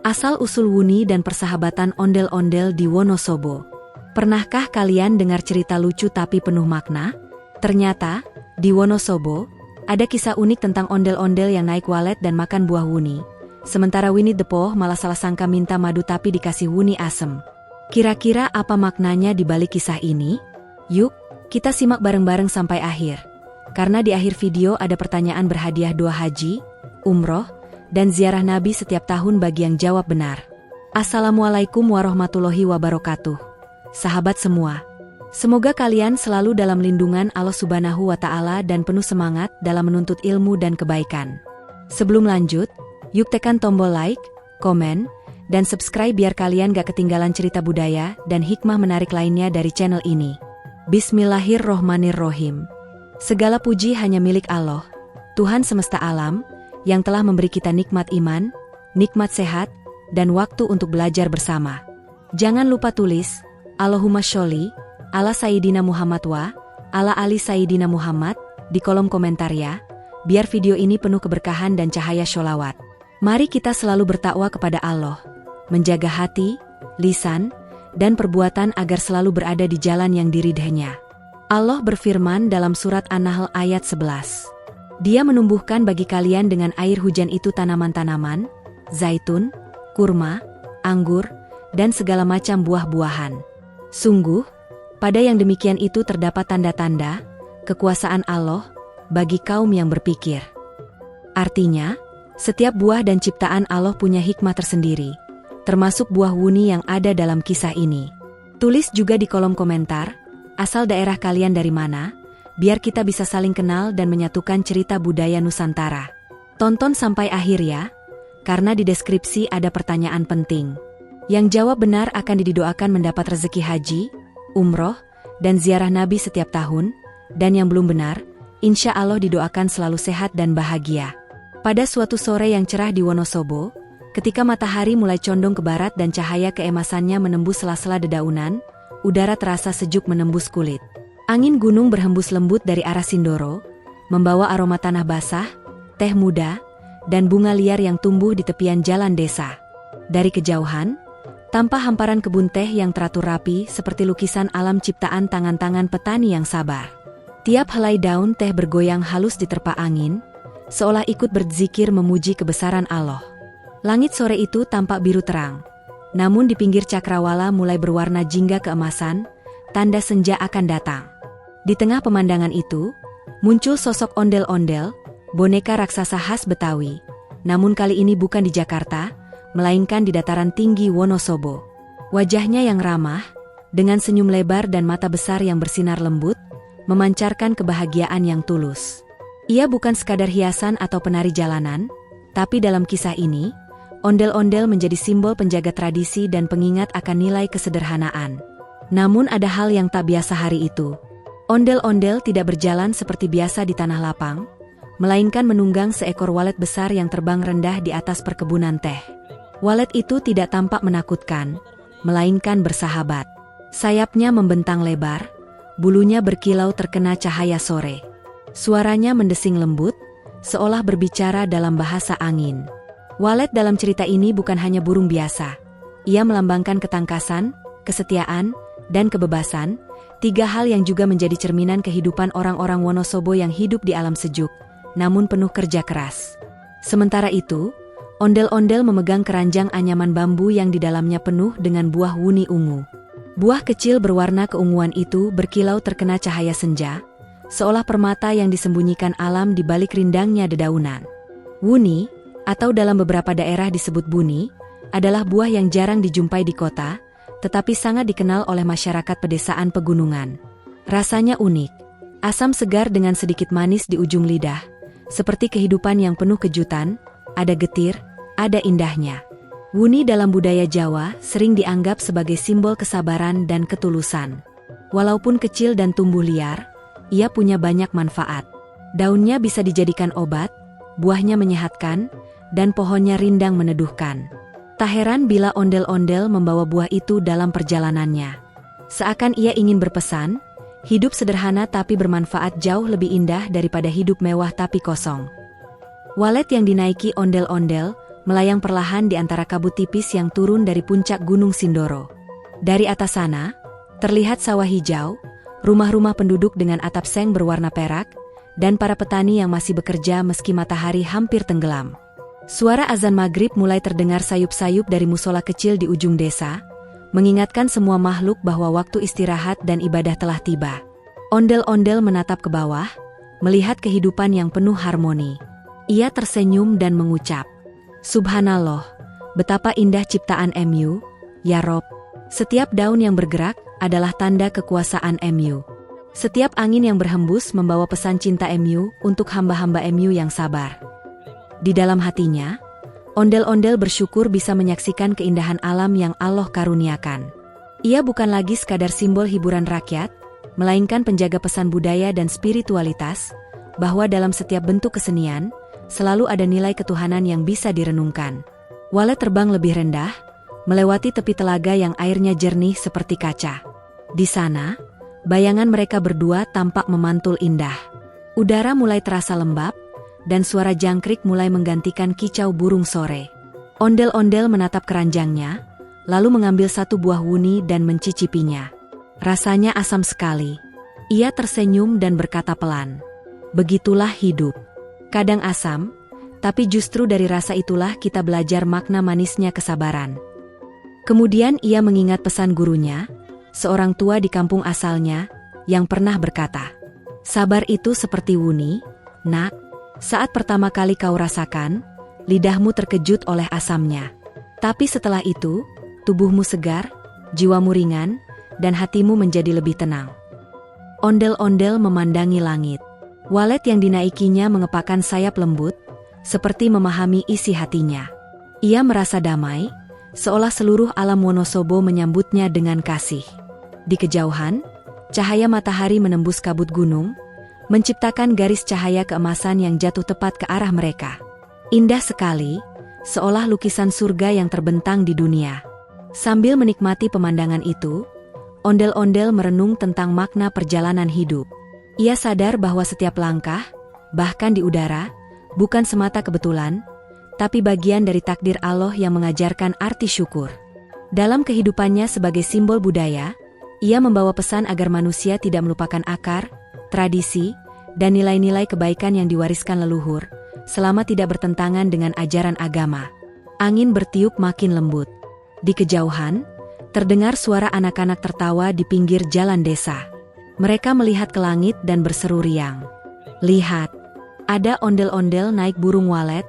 Asal-usul Wuni dan persahabatan ondel-ondel di Wonosobo. Pernahkah kalian dengar cerita lucu tapi penuh makna? Ternyata, di Wonosobo, ada kisah unik tentang ondel-ondel yang naik walet dan makan buah wuni. Sementara Winnie the Pooh malah salah sangka minta madu tapi dikasih wuni asem. Kira-kira apa maknanya di balik kisah ini? Yuk, kita simak bareng-bareng sampai akhir. Karena di akhir video ada pertanyaan berhadiah 2 haji, umroh, dan ziarah Nabi setiap tahun bagi yang jawab benar. Assalamualaikum warahmatullahi wabarakatuh. Sahabat semua, semoga kalian selalu dalam lindungan Allah Subhanahu wa Ta'ala dan penuh semangat dalam menuntut ilmu dan kebaikan. Sebelum lanjut, yuk tekan tombol like, komen, dan subscribe biar kalian gak ketinggalan cerita budaya dan hikmah menarik lainnya dari channel ini. Bismillahirrohmanirrohim. Segala puji hanya milik Allah, Tuhan semesta alam, yang telah memberi kita nikmat iman, nikmat sehat, dan waktu untuk belajar bersama. Jangan lupa tulis, Allahumma sholli, ala Sayyidina Muhammad wa, ala ali Sayyidina Muhammad, di kolom komentar ya, biar video ini penuh keberkahan dan cahaya sholawat. Mari kita selalu bertakwa kepada Allah, menjaga hati, lisan, dan perbuatan agar selalu berada di jalan yang diridhanya. Allah berfirman dalam surat An-Nahl ayat 11. Dia menumbuhkan bagi kalian dengan air hujan itu tanaman-tanaman, zaitun, kurma, anggur, dan segala macam buah-buahan. Sungguh, pada yang demikian itu terdapat tanda-tanda kekuasaan Allah bagi kaum yang berpikir. Artinya, setiap buah dan ciptaan Allah punya hikmah tersendiri, termasuk buah wuni yang ada dalam kisah ini. Tulis juga di kolom komentar, asal daerah kalian dari mana, biar kita bisa saling kenal dan menyatukan cerita budaya Nusantara. Tonton sampai akhir ya, karena di deskripsi ada pertanyaan penting. Yang jawab benar akan didoakan mendapat rezeki haji, umroh, dan ziarah Nabi setiap tahun, dan yang belum benar, insya Allah didoakan selalu sehat dan bahagia. Pada suatu sore yang cerah di Wonosobo, ketika matahari mulai condong ke barat dan cahaya keemasannya menembus sela-sela dedaunan, udara terasa sejuk menembus kulit. Angin gunung berhembus lembut dari arah Sindoro, membawa aroma tanah basah, teh muda, dan bunga liar yang tumbuh di tepian jalan desa. Dari kejauhan, tampak hamparan kebun teh yang teratur rapi seperti lukisan alam ciptaan tangan-tangan petani yang sabar. Tiap helai daun teh bergoyang halus diterpa angin, seolah ikut berzikir memuji kebesaran Allah. Langit sore itu tampak biru terang, namun di pinggir cakrawala mulai berwarna jingga keemasan, tanda senja akan datang. Di tengah pemandangan itu, muncul sosok ondel-ondel, boneka raksasa khas Betawi. Namun kali ini bukan di Jakarta, melainkan di dataran tinggi Wonosobo. Wajahnya yang ramah, dengan senyum lebar dan mata besar yang bersinar lembut, memancarkan kebahagiaan yang tulus. Ia bukan sekadar hiasan atau penari jalanan, tapi dalam kisah ini, ondel-ondel menjadi simbol penjaga tradisi dan pengingat akan nilai kesederhanaan. Namun ada hal yang tak biasa hari itu. Ondel-ondel tidak berjalan seperti biasa di tanah lapang, melainkan menunggang seekor walet besar yang terbang rendah di atas perkebunan teh. Walet itu tidak tampak menakutkan, melainkan bersahabat. Sayapnya membentang lebar, bulunya berkilau terkena cahaya sore. Suaranya mendesing lembut, seolah berbicara dalam bahasa angin. Walet dalam cerita ini bukan hanya burung biasa. Ia melambangkan ketangkasan, kesetiaan, dan kebebasan, 3 hal yang juga menjadi cerminan kehidupan orang-orang Wonosobo yang hidup di alam sejuk, namun penuh kerja keras. Sementara itu, ondel-ondel memegang keranjang anyaman bambu yang di dalamnya penuh dengan buah wuni ungu. Buah kecil berwarna keunguan itu berkilau terkena cahaya senja, seolah permata yang disembunyikan alam di balik rindangnya dedaunan. Wuni, atau dalam beberapa daerah disebut buni, adalah buah yang jarang dijumpai di kota, tetapi sangat dikenal oleh masyarakat pedesaan pegunungan. Rasanya unik, asam segar dengan sedikit manis di ujung lidah, seperti kehidupan yang penuh kejutan, ada getir, ada indahnya. Wuni dalam budaya Jawa sering dianggap sebagai simbol kesabaran dan ketulusan. Walaupun kecil dan tumbuh liar, ia punya banyak manfaat. Daunnya bisa dijadikan obat, buahnya menyehatkan, dan pohonnya rindang meneduhkan. Tak heran bila ondel-ondel membawa buah itu dalam perjalanannya. Seakan ia ingin berpesan, hidup sederhana tapi bermanfaat jauh lebih indah daripada hidup mewah tapi kosong. Walet yang dinaiki ondel-ondel melayang perlahan di antara kabut tipis yang turun dari puncak Gunung Sindoro. Dari atas sana, terlihat sawah hijau, rumah-rumah penduduk dengan atap seng berwarna perak, dan para petani yang masih bekerja meski matahari hampir tenggelam. Suara azan maghrib mulai terdengar sayup-sayup dari musola kecil di ujung desa, mengingatkan semua makhluk bahwa waktu istirahat dan ibadah telah tiba. Ondel-ondel menatap ke bawah, melihat kehidupan yang penuh harmoni. Ia tersenyum dan mengucap, "Subhanallah, betapa indah ciptaan MU, ya Rob." Setiap daun yang bergerak adalah tanda kekuasaan MU. Setiap angin yang berhembus membawa pesan cinta MU untuk hamba-hamba MU yang sabar. Di dalam hatinya, ondel-ondel bersyukur bisa menyaksikan keindahan alam yang Allah karuniakan. Ia bukan lagi sekadar simbol hiburan rakyat, melainkan penjaga pesan budaya dan spiritualitas, bahwa dalam setiap bentuk kesenian, selalu ada nilai ketuhanan yang bisa direnungkan. Walet terbang lebih rendah, melewati tepi telaga yang airnya jernih seperti kaca. Di sana, bayangan mereka berdua tampak memantul indah. Udara mulai terasa lembab, dan suara jangkrik mulai menggantikan kicau burung sore. Ondel-ondel menatap keranjangnya, lalu mengambil satu buah wuni dan mencicipinya. Rasanya asam sekali. Ia tersenyum dan berkata pelan, "Begitulah hidup. Kadang asam, tapi justru dari rasa itulah kita belajar makna manisnya kesabaran." Kemudian ia mengingat pesan gurunya, seorang tua di kampung asalnya, yang pernah berkata, "Sabar itu seperti wuni, nak. Saat pertama kali kau rasakan, lidahmu terkejut oleh asamnya. Tapi setelah itu, tubuhmu segar, jiwamu ringan, dan hatimu menjadi lebih tenang." Ondel-ondel memandangi langit. Walet yang dinaikinya mengepakkan sayap lembut, seperti memahami isi hatinya. Ia merasa damai, seolah seluruh alam Wonosobo menyambutnya dengan kasih. Di kejauhan, cahaya matahari menembus kabut gunung, menciptakan garis cahaya keemasan yang jatuh tepat ke arah mereka. Indah sekali, seolah lukisan surga yang terbentang di dunia. Sambil menikmati pemandangan itu, ondel-ondel merenung tentang makna perjalanan hidup. Ia sadar bahwa setiap langkah, bahkan di udara, bukan semata kebetulan, tapi bagian dari takdir Allah yang mengajarkan arti syukur. Dalam kehidupannya sebagai simbol budaya, ia membawa pesan agar manusia tidak melupakan akar, tradisi, dan nilai-nilai kebaikan yang diwariskan leluhur, selama tidak bertentangan dengan ajaran agama. Angin bertiup makin lembut. Di kejauhan, terdengar suara anak-anak tertawa di pinggir jalan desa. Mereka melihat ke langit dan berseru riang. "Lihat, ada ondel-ondel naik burung walet."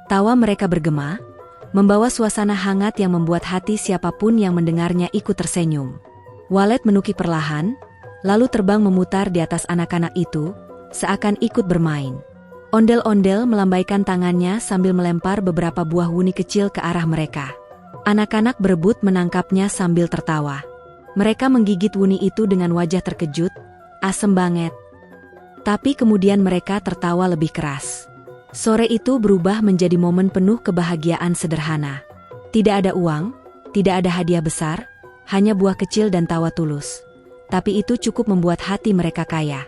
Tawa mereka bergema, membawa suasana hangat yang membuat hati siapapun yang mendengarnya ikut tersenyum. Walet menukik perlahan, lalu terbang memutar di atas anak-anak itu, seakan ikut bermain. Ondel-ondel melambaikan tangannya sambil melempar beberapa buah wuni kecil ke arah mereka. Anak-anak berebut menangkapnya sambil tertawa. Mereka menggigit wuni itu dengan wajah terkejut, "Asem banget." Tapi kemudian mereka tertawa lebih keras. Sore itu berubah menjadi momen penuh kebahagiaan sederhana. Tidak ada uang, tidak ada hadiah besar, hanya buah kecil dan tawa tulus. Tapi itu cukup membuat hati mereka kaya.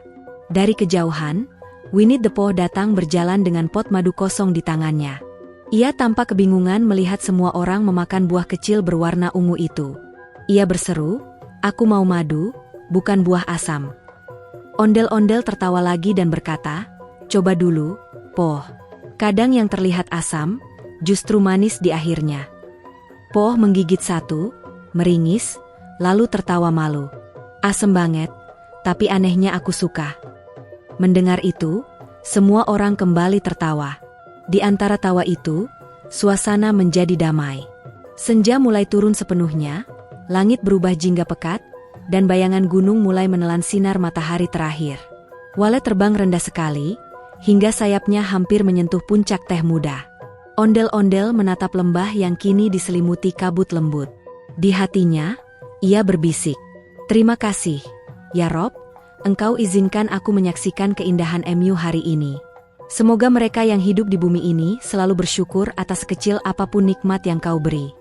Dari kejauhan, Winnie the Pooh datang berjalan dengan pot madu kosong di tangannya. Ia tampak kebingungan melihat semua orang memakan buah kecil berwarna ungu itu. Ia berseru, "Aku mau madu, bukan buah asam." Ondel-ondel tertawa lagi dan berkata, "Coba dulu, Pooh. Kadang yang terlihat asam, justru manis di akhirnya." Pooh menggigit satu, meringis, lalu tertawa malu. "Asem banget, tapi anehnya aku suka." Mendengar itu, semua orang kembali tertawa. Di antara tawa itu, suasana menjadi damai. Senja mulai turun sepenuhnya, langit berubah jingga pekat, dan bayangan gunung mulai menelan sinar matahari terakhir. Walet terbang rendah sekali, hingga sayapnya hampir menyentuh puncak teh muda. Ondel-ondel menatap lembah yang kini diselimuti kabut lembut. Di hatinya, ia berbisik, "Terima kasih, ya Rob, engkau izinkan aku menyaksikan keindahan MU hari ini. Semoga mereka yang hidup di bumi ini selalu bersyukur atas kecil apapun nikmat yang kau beri."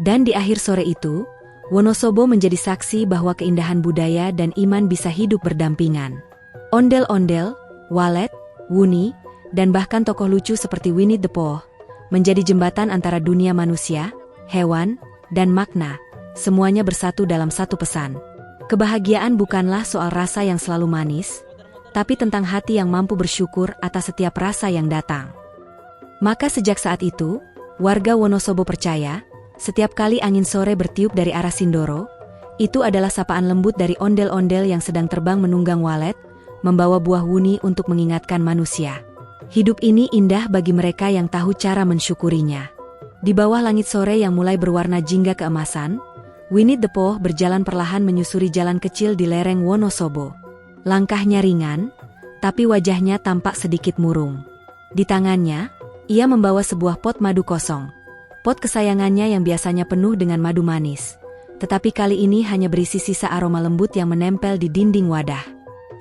Dan di akhir sore itu, Wonosobo menjadi saksi bahwa keindahan budaya dan iman bisa hidup berdampingan. Ondel-ondel, walet, wuni, dan bahkan tokoh lucu seperti Winnie the Pooh menjadi jembatan antara dunia manusia, hewan, dan makna, semuanya bersatu dalam satu pesan. Kebahagiaan bukanlah soal rasa yang selalu manis, tapi tentang hati yang mampu bersyukur atas setiap rasa yang datang. Maka sejak saat itu, warga Wonosobo percaya, setiap kali angin sore bertiup dari arah Sindoro, itu adalah sapaan lembut dari ondel-ondel yang sedang terbang menunggang walet, membawa buah wuni untuk mengingatkan manusia. Hidup ini indah bagi mereka yang tahu cara mensyukurinya. Di bawah langit sore yang mulai berwarna jingga keemasan, Winnie the Pooh berjalan perlahan menyusuri jalan kecil di lereng Wonosobo. Langkahnya ringan, tapi wajahnya tampak sedikit murung. Di tangannya, ia membawa sebuah pot madu kosong. Pot kesayangannya yang biasanya penuh dengan madu manis. Tetapi kali ini hanya berisi sisa aroma lembut yang menempel di dinding wadah.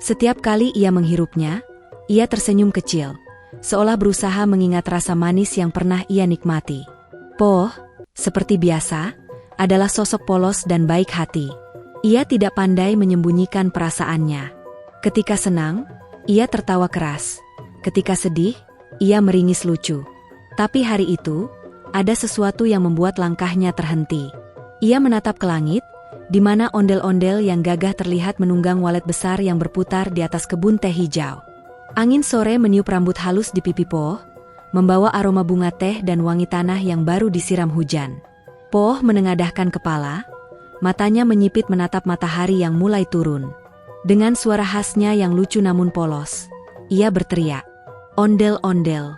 Setiap kali ia menghirupnya, ia tersenyum kecil, seolah berusaha mengingat rasa manis yang pernah ia nikmati. Pooh, seperti biasa, adalah sosok polos dan baik hati. Ia tidak pandai menyembunyikan perasaannya. Ketika senang, ia tertawa keras. Ketika sedih, ia meringis lucu. Tapi hari itu, ada sesuatu yang membuat langkahnya terhenti. Ia menatap ke langit, di mana ondel-ondel yang gagah terlihat menunggang walet besar yang berputar di atas kebun teh hijau. Angin sore meniup rambut halus di pipi Pooh, membawa aroma bunga teh dan wangi tanah yang baru disiram hujan. Pooh menengadahkan kepala, matanya menyipit menatap matahari yang mulai turun. Dengan suara khasnya yang lucu namun polos, ia berteriak, "Ondel-ondel,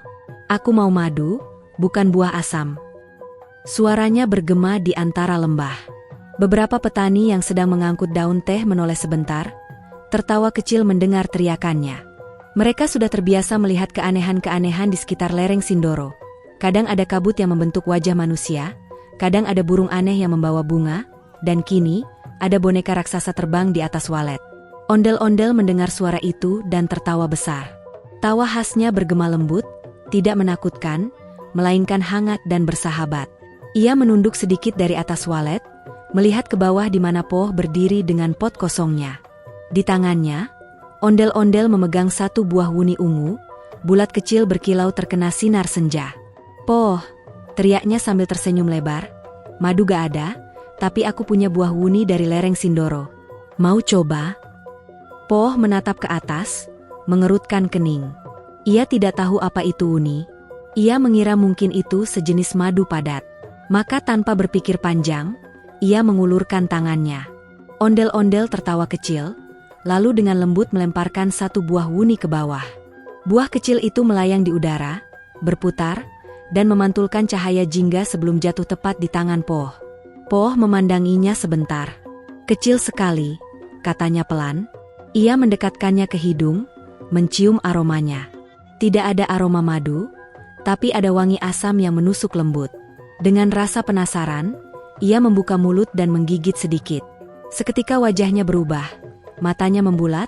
aku mau madu, bukan buah asam." Suaranya bergema di antara lembah. Beberapa petani yang sedang mengangkut daun teh menoleh sebentar, tertawa kecil mendengar teriakannya. Mereka sudah terbiasa melihat keanehan-keanehan di sekitar lereng Sindoro. Kadang ada kabut yang membentuk wajah manusia, kadang ada burung aneh yang membawa bunga, dan kini, ada boneka raksasa terbang di atas walet. Ondel-ondel mendengar suara itu dan tertawa besar. Tawa khasnya bergema lembut, tidak menakutkan, melainkan hangat dan bersahabat. Ia menunduk sedikit dari atas walet, melihat ke bawah di mana Pooh berdiri dengan pot kosongnya. Di tangannya, ondel-ondel memegang satu buah wuni ungu, bulat kecil berkilau terkena sinar senja. "Pooh," teriaknya sambil tersenyum lebar, "madu gak ada, tapi aku punya buah wuni dari lereng Sindoro. Mau coba?" Pooh menatap ke atas, mengerutkan kening. Ia tidak tahu apa itu wuni. Ia mengira mungkin itu sejenis madu padat. Maka tanpa berpikir panjang, ia mengulurkan tangannya. Ondel-ondel tertawa kecil, lalu dengan lembut melemparkan satu buah wuni ke bawah. Buah kecil itu melayang di udara, berputar, dan memantulkan cahaya jingga sebelum jatuh tepat di tangan Pooh. Pooh memandanginya sebentar. "Kecil sekali," katanya pelan. Ia mendekatkannya ke hidung, mencium aromanya. Tidak ada aroma madu, tapi ada wangi asam yang menusuk lembut. Dengan rasa penasaran, ia membuka mulut dan menggigit sedikit. Seketika wajahnya berubah, matanya membulat,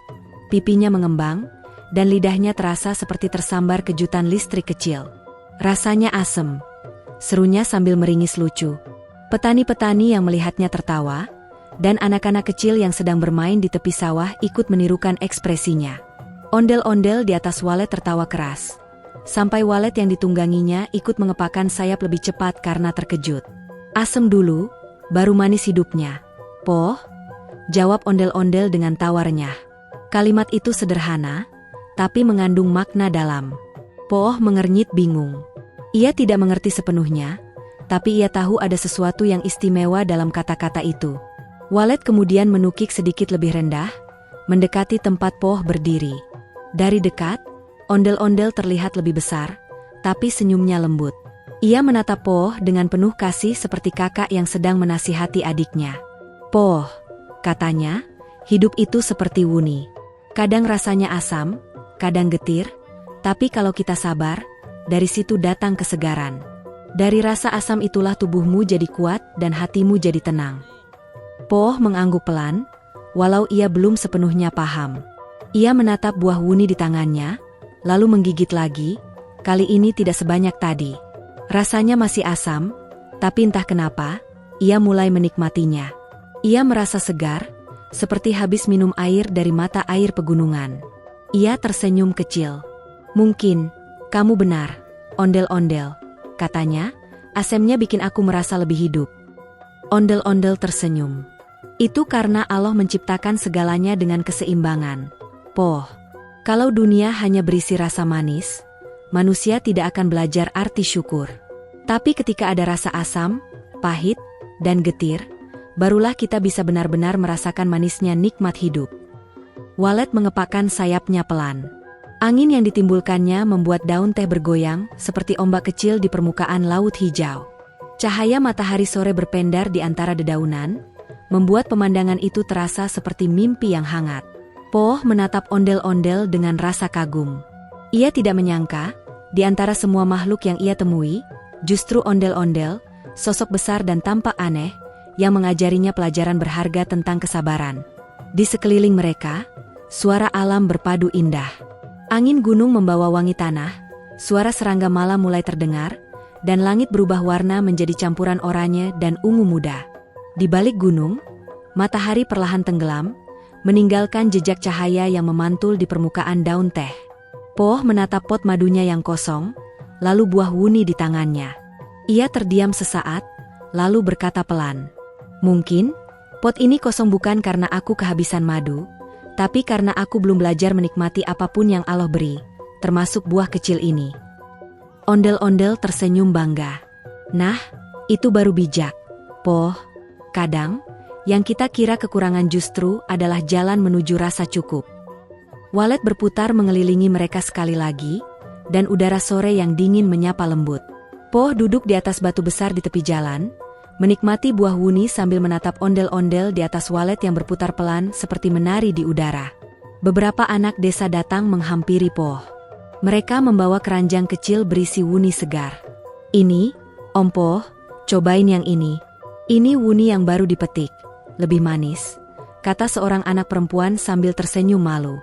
pipinya mengembang, dan lidahnya terasa seperti tersambar kejutan listrik kecil. "Rasanya asem," serunya sambil meringis lucu. Petani-petani yang melihatnya tertawa, dan anak-anak kecil yang sedang bermain di tepi sawah ikut menirukan ekspresinya. Ondel-ondel di atas walet tertawa keras, sampai walet yang ditungganginya ikut mengepakkan sayap lebih cepat karena terkejut. "Asem dulu, baru manis hidupnya, Pooh," jawab ondel-ondel dengan tawarnya. Kalimat itu sederhana, tapi mengandung makna dalam. Pooh mengernyit bingung. Ia tidak mengerti sepenuhnya, tapi ia tahu ada sesuatu yang istimewa dalam kata-kata itu. Walet kemudian menukik sedikit lebih rendah, mendekati tempat Pooh berdiri. Dari dekat, ondel-ondel terlihat lebih besar, tapi senyumnya lembut. Ia menatap Pooh dengan penuh kasih seperti kakak yang sedang menasihati adiknya. "Pooh," katanya, "hidup itu seperti wuni. Kadang rasanya asam, kadang getir, tapi kalau kita sabar, dari situ datang kesegaran. Dari rasa asam itulah tubuhmu jadi kuat dan hatimu jadi tenang." Pooh mengangguk pelan, walau ia belum sepenuhnya paham. Ia menatap buah wuni di tangannya, lalu menggigit lagi, kali ini tidak sebanyak tadi. Rasanya masih asam, tapi entah kenapa, ia mulai menikmatinya. Ia merasa segar, seperti habis minum air dari mata air pegunungan. Ia tersenyum kecil. "Mungkin, kamu benar, ondel-ondel. katanya, asemnya bikin aku merasa lebih hidup. Ondel-ondel tersenyum. Itu karena Allah menciptakan segalanya dengan keseimbangan. Poh, kalau dunia hanya berisi rasa manis, manusia tidak akan belajar arti syukur. Tapi ketika ada rasa asam, pahit, dan getir, barulah kita bisa benar-benar merasakan manisnya nikmat hidup. Walet mengepakkan sayapnya pelan. Angin yang ditimbulkannya membuat daun teh bergoyang seperti ombak kecil di permukaan laut hijau. Cahaya matahari sore berpendar di antara dedaunan, membuat pemandangan itu terasa seperti mimpi yang hangat. Poh menatap ondel-ondel dengan rasa kagum. Ia tidak menyangka, di antara semua makhluk yang ia temui, justru ondel-ondel, sosok besar dan tampak aneh, yang mengajarinya pelajaran berharga tentang kesabaran. Di sekeliling mereka, suara alam berpadu indah. Angin gunung membawa wangi tanah, suara serangga malam mulai terdengar, dan langit berubah warna menjadi campuran oranye dan ungu muda. Di balik gunung, matahari perlahan tenggelam, meninggalkan jejak cahaya yang memantul di permukaan daun teh. Poh menatap pot madunya yang kosong, lalu buah wuni di tangannya. Ia terdiam sesaat, lalu berkata pelan, "Mungkin, pot ini kosong bukan karena aku kehabisan madu, tapi karena aku belum belajar menikmati apapun yang Allah beri, termasuk buah kecil ini." Ondel-ondel tersenyum bangga. Nah, itu baru bijak. Poh, kadang, yang kita kira kekurangan justru adalah jalan menuju rasa cukup. Walet berputar mengelilingi mereka sekali lagi, dan udara sore yang dingin menyapa lembut. Poh duduk di atas batu besar di tepi jalan, menikmati buah wuni sambil menatap ondel-ondel di atas walet yang berputar pelan seperti menari di udara. Beberapa anak desa datang menghampiri Poh. Mereka membawa keranjang kecil berisi wuni segar. "Ini, Om Poh, cobain yang ini. Ini wuni yang baru dipetik, lebih manis," kata seorang anak perempuan sambil tersenyum malu.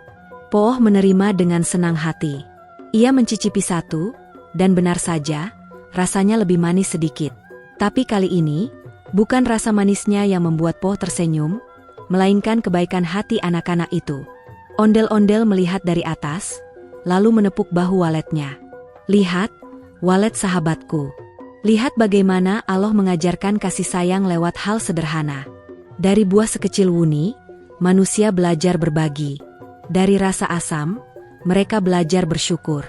Poh menerima dengan senang hati. Ia mencicipi satu, dan benar saja, rasanya lebih manis sedikit. Tapi kali ini, bukan rasa manisnya yang membuat Poh tersenyum, melainkan kebaikan hati anak-anak itu. Ondel-ondel melihat dari atas, lalu menepuk bahu waletnya. "Lihat, walet sahabatku. Lihat bagaimana Allah mengajarkan kasih sayang lewat hal sederhana. Dari buah sekecil wuni, manusia belajar berbagi. Dari rasa asam, mereka belajar bersyukur.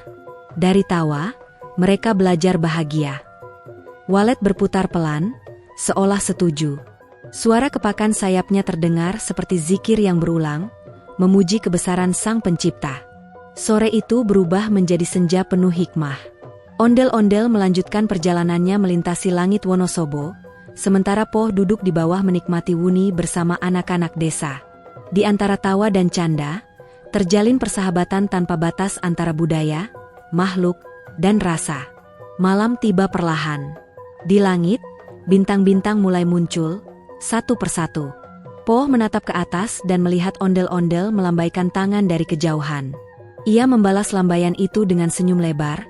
Dari tawa, mereka belajar bahagia." Walet berputar pelan, seolah setuju. Suara kepakan sayapnya terdengar seperti zikir yang berulang, memuji kebesaran Sang Pencipta. Sore itu berubah menjadi senja penuh hikmah. Ondel-ondel melanjutkan perjalanannya melintasi langit Wonosobo, sementara Poh duduk di bawah menikmati wuni bersama anak-anak desa. Di antara tawa dan canda, terjalin persahabatan tanpa batas antara budaya, makhluk, dan rasa. Malam tiba perlahan. Di langit, bintang-bintang mulai muncul, satu persatu. Poh menatap ke atas dan melihat ondel-ondel melambaikan tangan dari kejauhan. Ia membalas lambaian itu dengan senyum lebar,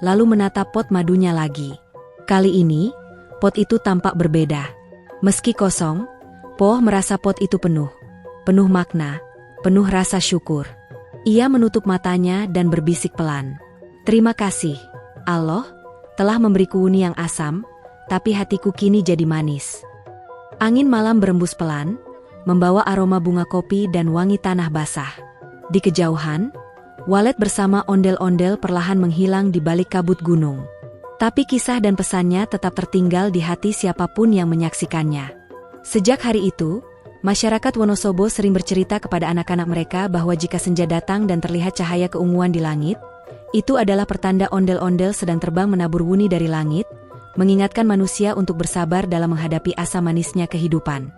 lalu menatap pot madunya lagi. Kali ini, pot itu tampak berbeda. Meski kosong, Poh merasa pot itu penuh makna, penuh rasa syukur. Ia menutup matanya dan berbisik pelan, "Terima kasih, Allah, telah memberiku wuni yang asam, tapi hatiku kini jadi manis." Angin malam berembus pelan, membawa aroma bunga kopi dan wangi tanah basah. Di kejauhan, walet bersama ondel-ondel perlahan menghilang di balik kabut gunung. Tapi kisah dan pesannya tetap tertinggal di hati siapapun yang menyaksikannya. Sejak hari itu, masyarakat Wonosobo sering bercerita kepada anak-anak mereka bahwa jika senja datang dan terlihat cahaya keunguan di langit, itu adalah pertanda ondel-ondel sedang terbang menabur wuni dari langit, mengingatkan manusia untuk bersabar dalam menghadapi asam manisnya kehidupan.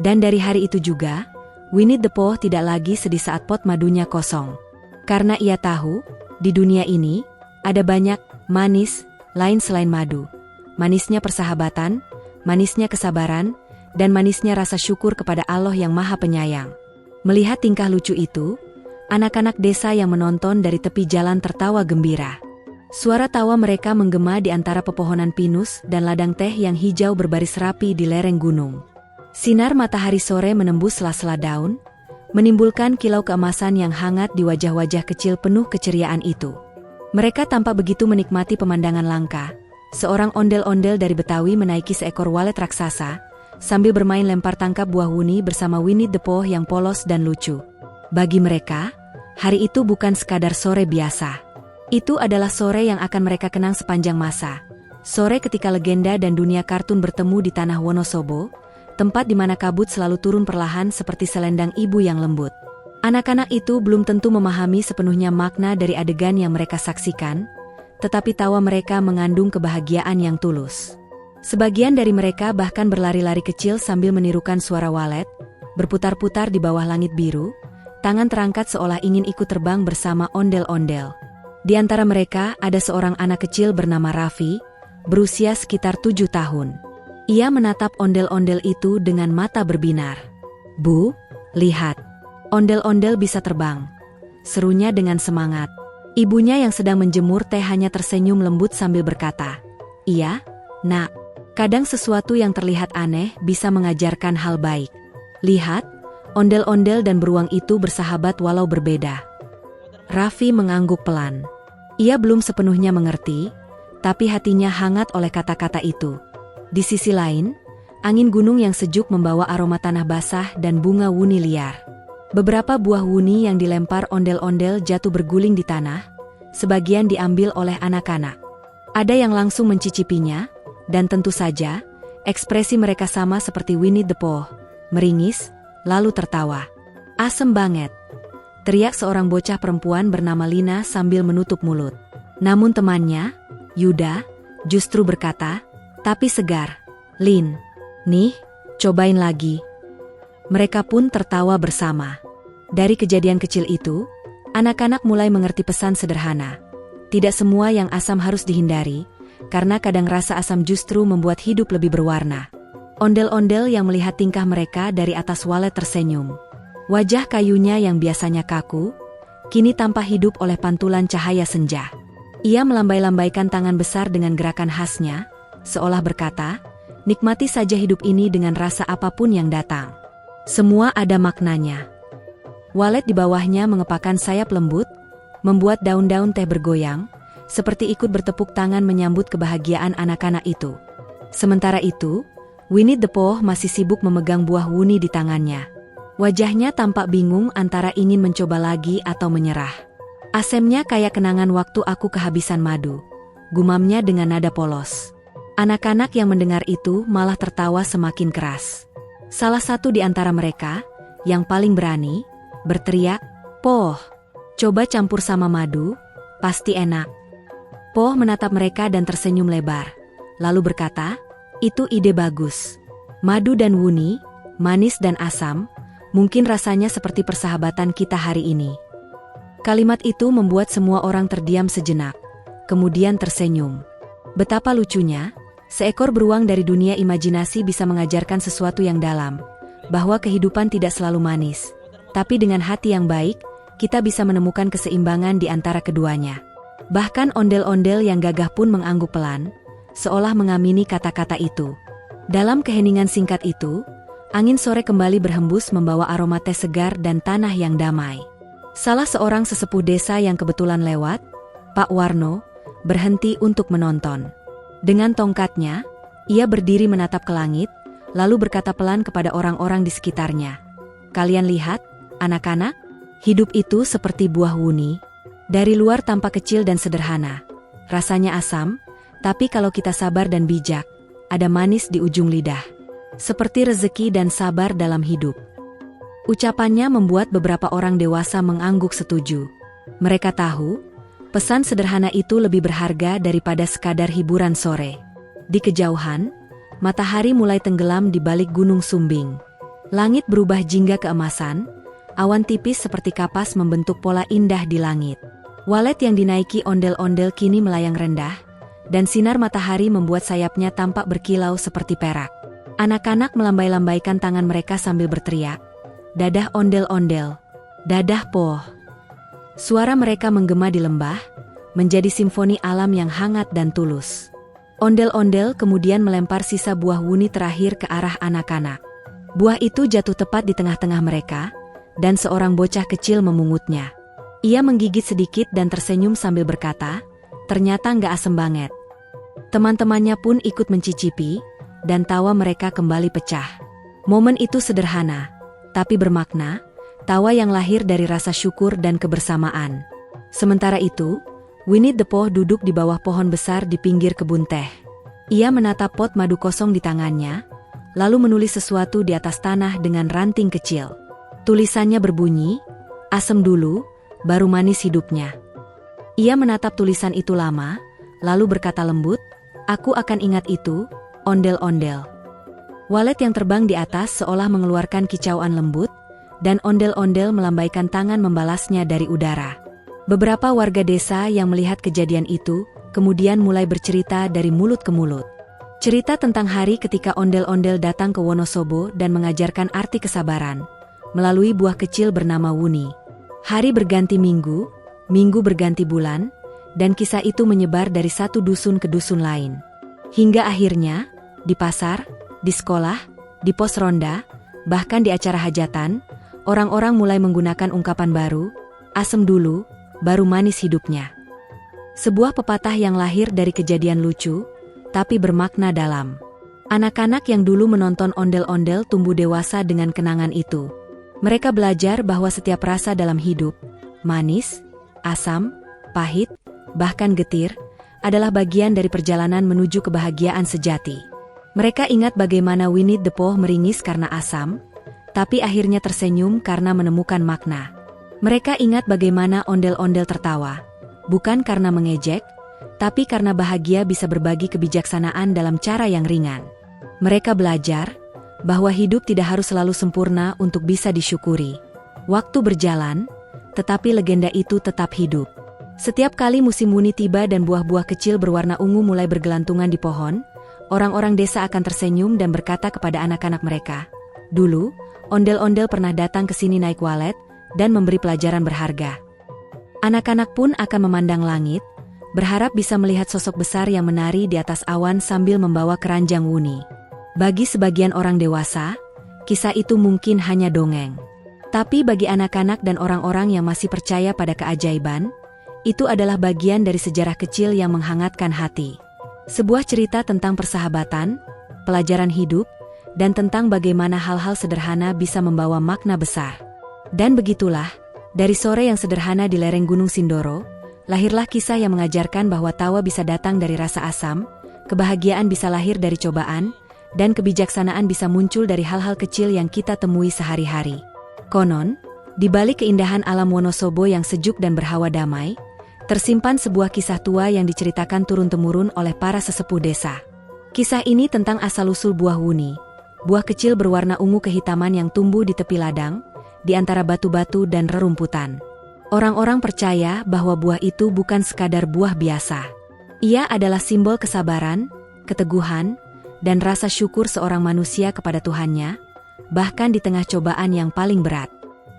Dan dari hari itu juga, Winnie the Pooh tidak lagi sedih saat pot madunya kosong. Karena ia tahu, di dunia ini, ada banyak manis lain selain madu. Manisnya persahabatan, manisnya kesabaran, dan manisnya rasa syukur kepada Allah yang Maha Penyayang. Melihat tingkah lucu itu, anak-anak desa yang menonton dari tepi jalan tertawa gembira. Suara tawa mereka menggema di antara pepohonan pinus dan ladang teh yang hijau berbaris rapi di lereng gunung. Sinar matahari sore menembus sela-sela daun, menimbulkan kilau keemasan yang hangat di wajah-wajah kecil penuh keceriaan itu. Mereka tampak begitu menikmati pemandangan langka, Seorang ondel-ondel dari Betawi menaiki seekor walet raksasa, sambil bermain lempar tangkap buah wuni bersama Winnie the Pooh yang polos dan lucu. Bagi mereka, hari itu bukan sekadar sore biasa. Itu adalah sore yang akan mereka kenang sepanjang masa. Sore ketika legenda dan dunia kartun bertemu di tanah Wonosobo, tempat di mana kabut selalu turun perlahan seperti selendang ibu yang lembut. Anak-anak itu belum tentu memahami sepenuhnya makna dari adegan yang mereka saksikan, tetapi tawa mereka mengandung kebahagiaan yang tulus. Sebagian dari mereka bahkan berlari-lari kecil sambil menirukan suara walet, berputar-putar di bawah langit biru, tangan terangkat seolah ingin ikut terbang bersama ondel-ondel. Di antara mereka ada seorang anak kecil bernama Raffi, berusia sekitar 7 tahun. Ia menatap ondel-ondel itu dengan mata berbinar. "Bu, lihat, ondel-ondel bisa terbang," serunya dengan semangat. Ibunya yang sedang menjemur teh hanya tersenyum lembut sambil berkata, "Iya, Nak, kadang sesuatu yang terlihat aneh bisa mengajarkan hal baik. Lihat, ondel-ondel dan beruang itu bersahabat walau berbeda." Raffi mengangguk pelan. Ia belum sepenuhnya mengerti, tapi hatinya hangat oleh kata-kata itu. Di sisi lain, angin gunung yang sejuk membawa aroma tanah basah dan bunga wuni liar. Beberapa buah wuni yang dilempar ondel-ondel jatuh berguling di tanah, sebagian diambil oleh anak-anak. Ada yang langsung mencicipinya, dan tentu saja, ekspresi mereka sama seperti Winnie the Pooh, meringis, lalu tertawa. "Asem banget," teriak seorang bocah perempuan bernama Lina sambil menutup mulut. Namun temannya, Yuda, justru berkata, "Tapi segar, Lin. Nih, cobain lagi." Mereka pun tertawa bersama. Dari kejadian kecil itu, anak-anak mulai mengerti pesan sederhana. Tidak semua yang asam harus dihindari, karena kadang rasa asam justru membuat hidup lebih berwarna. Ondel-ondel yang melihat tingkah mereka dari atas walet tersenyum. Wajah kayunya yang biasanya kaku, kini tampak hidup oleh pantulan cahaya senja. Ia melambai-lambaikan tangan besar dengan gerakan khasnya, seolah berkata, "Nikmati saja hidup ini dengan rasa apapun yang datang. Semua ada maknanya." Walet di bawahnya mengepakkan sayap lembut, membuat daun-daun teh bergoyang, seperti ikut bertepuk tangan menyambut kebahagiaan anak-anak itu. Sementara itu, Winnie the Pooh masih sibuk memegang buah wuni di tangannya. Wajahnya tampak bingung antara ingin mencoba lagi atau menyerah. "Asemnya kayak kenangan waktu aku kehabisan madu," gumamnya dengan nada polos. Anak-anak yang mendengar itu malah tertawa semakin keras. Salah satu di antara mereka, yang paling berani, berteriak, "Pooh, coba campur sama madu, pasti enak." Pooh menatap mereka dan tersenyum lebar, lalu berkata, "Itu ide bagus. Madu dan wuni, manis dan asam, mungkin rasanya seperti persahabatan kita hari ini." Kalimat itu membuat semua orang terdiam sejenak, kemudian tersenyum. Betapa lucunya, seekor beruang dari dunia imajinasi bisa mengajarkan sesuatu yang dalam, bahwa kehidupan tidak selalu manis. Tapi dengan hati yang baik, kita bisa menemukan keseimbangan di antara keduanya. Bahkan ondel-ondel yang gagah pun mengangguk pelan, seolah mengamini kata-kata itu. Dalam keheningan singkat itu, angin sore kembali berhembus membawa aroma teh segar dan tanah yang damai. Salah seorang sesepuh desa yang kebetulan lewat, Pak Warno, berhenti untuk menonton. Dengan tongkatnya, ia berdiri menatap ke langit, lalu berkata pelan kepada orang-orang di sekitarnya, "Kalian lihat, anak-anak, hidup itu seperti buah wuni. Dari luar tampak kecil dan sederhana. Rasanya asam, tapi kalau kita sabar dan bijak, ada manis di ujung lidah. Seperti rezeki dan sabar dalam hidup." Ucapannya membuat beberapa orang dewasa mengangguk setuju. Mereka tahu, pesan sederhana itu lebih berharga daripada sekadar hiburan sore. Di kejauhan, matahari mulai tenggelam di balik Gunung Sumbing. Langit berubah jingga keemasan, awan tipis seperti kapas membentuk pola indah di langit. Walet yang dinaiki ondel-ondel kini melayang rendah, dan sinar matahari membuat sayapnya tampak berkilau seperti perak. Anak-anak melambai-lambaikan tangan mereka sambil berteriak, "Dadah ondel-ondel, dadah Pooh." Suara mereka menggema di lembah, menjadi simfoni alam yang hangat dan tulus. Ondel-ondel kemudian melempar sisa buah wuni terakhir ke arah anak-anak. Buah itu jatuh tepat di tengah-tengah mereka, dan seorang bocah kecil memungutnya. Ia menggigit sedikit dan tersenyum sambil berkata, "Ternyata nggak asem banget." Teman-temannya pun ikut mencicipi, dan tawa mereka kembali pecah. Momen itu sederhana, tapi bermakna, tawa yang lahir dari rasa syukur dan kebersamaan. Sementara itu, Winnie the Pooh duduk di bawah pohon besar di pinggir kebun teh. Ia menatap pot madu kosong di tangannya, lalu menulis sesuatu di atas tanah dengan ranting kecil. Tulisannya berbunyi, "Asem dulu, baru manis hidupnya." Ia menatap tulisan itu lama, lalu berkata lembut, "Aku akan ingat itu, ondel-ondel." Walet yang terbang di atas seolah mengeluarkan kicauan lembut, dan ondel-ondel melambaikan tangan membalasnya dari udara. Beberapa warga desa yang melihat kejadian itu, kemudian mulai bercerita dari mulut ke mulut. Cerita tentang hari ketika ondel-ondel datang ke Wonosobo dan mengajarkan arti kesabaran, melalui buah kecil bernama Wuni. Hari berganti minggu, minggu berganti bulan, dan kisah itu menyebar dari satu dusun ke dusun lain. Hingga akhirnya, di pasar, di sekolah, di pos ronda, bahkan di acara hajatan, orang-orang mulai menggunakan ungkapan baru, "Asem dulu, baru manis hidupnya." Sebuah pepatah yang lahir dari kejadian lucu, tapi bermakna dalam. Anak-anak yang dulu menonton ondel-ondel tumbuh dewasa dengan kenangan itu. Mereka belajar bahwa setiap rasa dalam hidup, manis, asam, pahit, bahkan getir, adalah bagian dari perjalanan menuju kebahagiaan sejati. Mereka ingat bagaimana Winnie the Pooh meringis karena asam, tapi akhirnya tersenyum karena menemukan makna. Mereka ingat bagaimana ondel-ondel tertawa, bukan karena mengejek, tapi karena bahagia bisa berbagi kebijaksanaan dalam cara yang ringan. Mereka belajar bahwa hidup tidak harus selalu sempurna untuk bisa disyukuri. Waktu berjalan, tetapi legenda itu tetap hidup. Setiap kali musim Wuni tiba dan buah-buah kecil berwarna ungu mulai bergelantungan di pohon, orang-orang desa akan tersenyum dan berkata kepada anak-anak mereka, "Dulu, ondel-ondel pernah datang ke sini naik walet dan memberi pelajaran berharga." Anak-anak pun akan memandang langit, berharap bisa melihat sosok besar yang menari di atas awan sambil membawa keranjang Wuni. Bagi sebagian orang dewasa, kisah itu mungkin hanya dongeng. Tapi bagi anak-anak dan orang-orang yang masih percaya pada keajaiban, itu adalah bagian dari sejarah kecil yang menghangatkan hati. Sebuah cerita tentang persahabatan, pelajaran hidup, dan tentang bagaimana hal-hal sederhana bisa membawa makna besar. Dan begitulah, dari sore yang sederhana di lereng Gunung Sindoro, lahirlah kisah yang mengajarkan bahwa tawa bisa datang dari rasa asam, kebahagiaan bisa lahir dari cobaan, dan kebijaksanaan bisa muncul dari hal-hal kecil yang kita temui sehari-hari. Konon, di balik keindahan alam Wonosobo yang sejuk dan berhawa damai, tersimpan sebuah kisah tua yang diceritakan turun-temurun oleh para sesepuh desa. Kisah ini tentang asal-usul buah Wuni, buah kecil berwarna ungu kehitaman yang tumbuh di tepi ladang, di antara batu-batu dan rerumputan. Orang-orang percaya bahwa buah itu bukan sekadar buah biasa. Ia adalah simbol kesabaran, keteguhan, dan rasa syukur seorang manusia kepada Tuhannya, bahkan di tengah cobaan yang paling berat.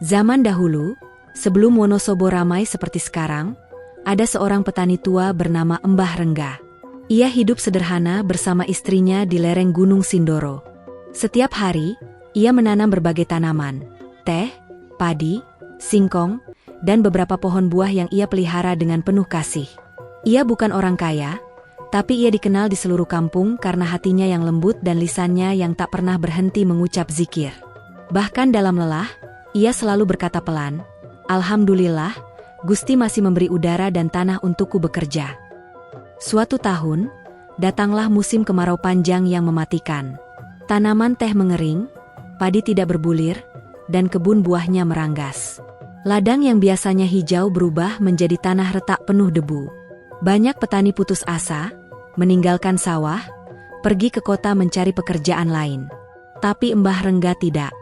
Zaman dahulu, sebelum Wonosobo ramai seperti sekarang, ada seorang petani tua bernama Mbah Rengga. Ia hidup sederhana bersama istrinya di lereng Gunung Sindoro. Setiap hari, ia menanam berbagai tanaman, teh, padi, singkong, dan beberapa pohon buah yang ia pelihara dengan penuh kasih. Ia bukan orang kaya, tapi ia dikenal di seluruh kampung karena hatinya yang lembut dan lisannya yang tak pernah berhenti mengucap zikir. Bahkan dalam lelah, ia selalu berkata pelan, "Alhamdulillah, Gusti masih memberi udara dan tanah untukku bekerja." Suatu tahun, datanglah musim kemarau panjang yang mematikan. Tanaman teh mengering, padi tidak berbulir, dan kebun buahnya meranggas. Ladang yang biasanya hijau berubah menjadi tanah retak penuh debu. Banyak petani putus asa, meninggalkan sawah, pergi ke kota mencari pekerjaan lain. Tapi Mbah Rengga tidak.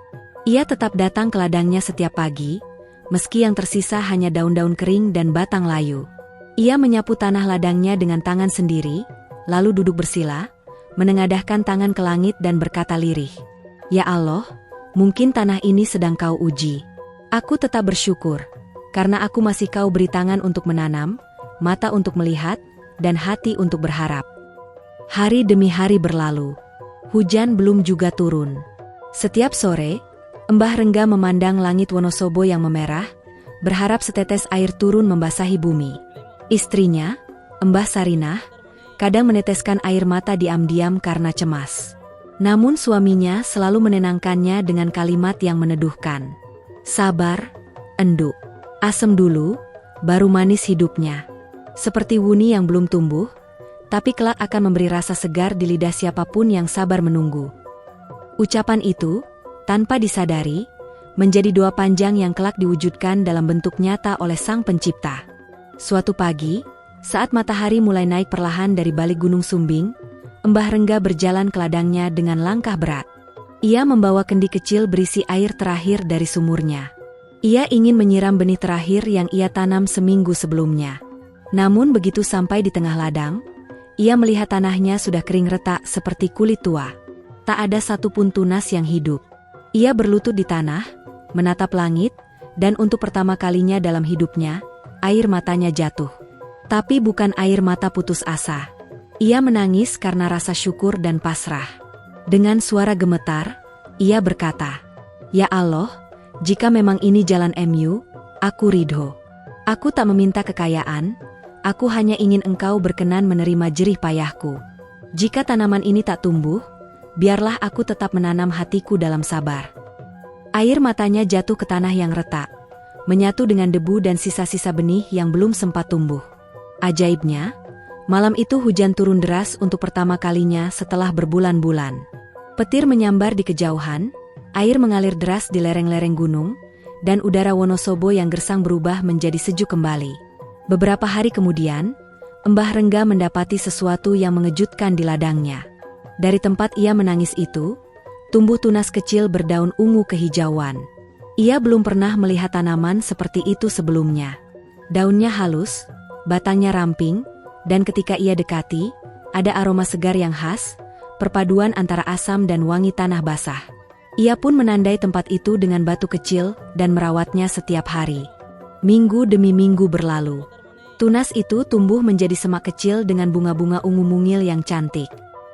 Ia tetap datang ke ladangnya setiap pagi, meski yang tersisa hanya daun-daun kering dan batang layu. Ia menyapu tanah ladangnya dengan tangan sendiri, lalu duduk bersila, menengadahkan tangan ke langit dan berkata lirih, "Ya Allah, mungkin tanah ini sedang Kau uji. Aku tetap bersyukur, karena aku masih Kau beri tangan untuk menanam, mata untuk melihat, dan hati untuk berharap." Hari demi hari berlalu. Hujan belum juga turun. Setiap sore, Mbah Rengga memandang langit Wonosobo yang memerah, berharap setetes air turun membasahi bumi. Istrinya, Mbah Sarinah, kadang meneteskan air mata diam-diam karena cemas. Namun suaminya selalu menenangkannya dengan kalimat yang meneduhkan. Sabar, Enduk. Asem dulu, baru manis hidupnya. Seperti wuni yang belum tumbuh, tapi kelak akan memberi rasa segar di lidah siapapun yang sabar menunggu. Ucapan itu, tanpa disadari, menjadi doa panjang yang kelak diwujudkan dalam bentuk nyata oleh Sang Pencipta. Suatu pagi, saat matahari mulai naik perlahan dari balik Gunung Sumbing, Mbah Rengga berjalan ke ladangnya dengan langkah berat. Ia membawa kendi kecil berisi air terakhir dari sumurnya. Ia ingin menyiram benih terakhir yang ia tanam seminggu sebelumnya. Namun begitu sampai di tengah ladang, ia melihat tanahnya sudah kering retak seperti kulit tua. Tak ada satupun tunas yang hidup. Ia berlutut di tanah, menatap langit, dan untuk pertama kalinya dalam hidupnya, air matanya jatuh. Tapi bukan air mata putus asa. Ia menangis karena rasa syukur dan pasrah. Dengan suara gemetar, ia berkata, "Ya Allah, jika memang ini jalan MU, aku ridho. Aku tak meminta kekayaan, aku hanya ingin Engkau berkenan menerima jerih payahku. Jika tanaman ini tak tumbuh, biarlah aku tetap menanam hatiku dalam sabar." Air matanya jatuh ke tanah yang retak, menyatu dengan debu dan sisa-sisa benih yang belum sempat tumbuh. Ajaibnya, malam itu hujan turun deras untuk pertama kalinya setelah berbulan-bulan. Petir menyambar di kejauhan, air mengalir deras di lereng-lereng gunung, dan udara Wonosobo yang gersang berubah menjadi sejuk kembali. Beberapa hari kemudian, Mbah Rengga mendapati sesuatu yang mengejutkan di ladangnya. Dari tempat ia menangis itu, tumbuh tunas kecil berdaun ungu kehijauan. Ia belum pernah melihat tanaman seperti itu sebelumnya. Daunnya halus, batangnya ramping, dan ketika ia dekati, ada aroma segar yang khas, perpaduan antara asam dan wangi tanah basah. Ia pun menandai tempat itu dengan batu kecil dan merawatnya setiap hari. Minggu demi minggu berlalu. Tunas itu tumbuh menjadi semak kecil dengan bunga-bunga ungu mungil yang cantik.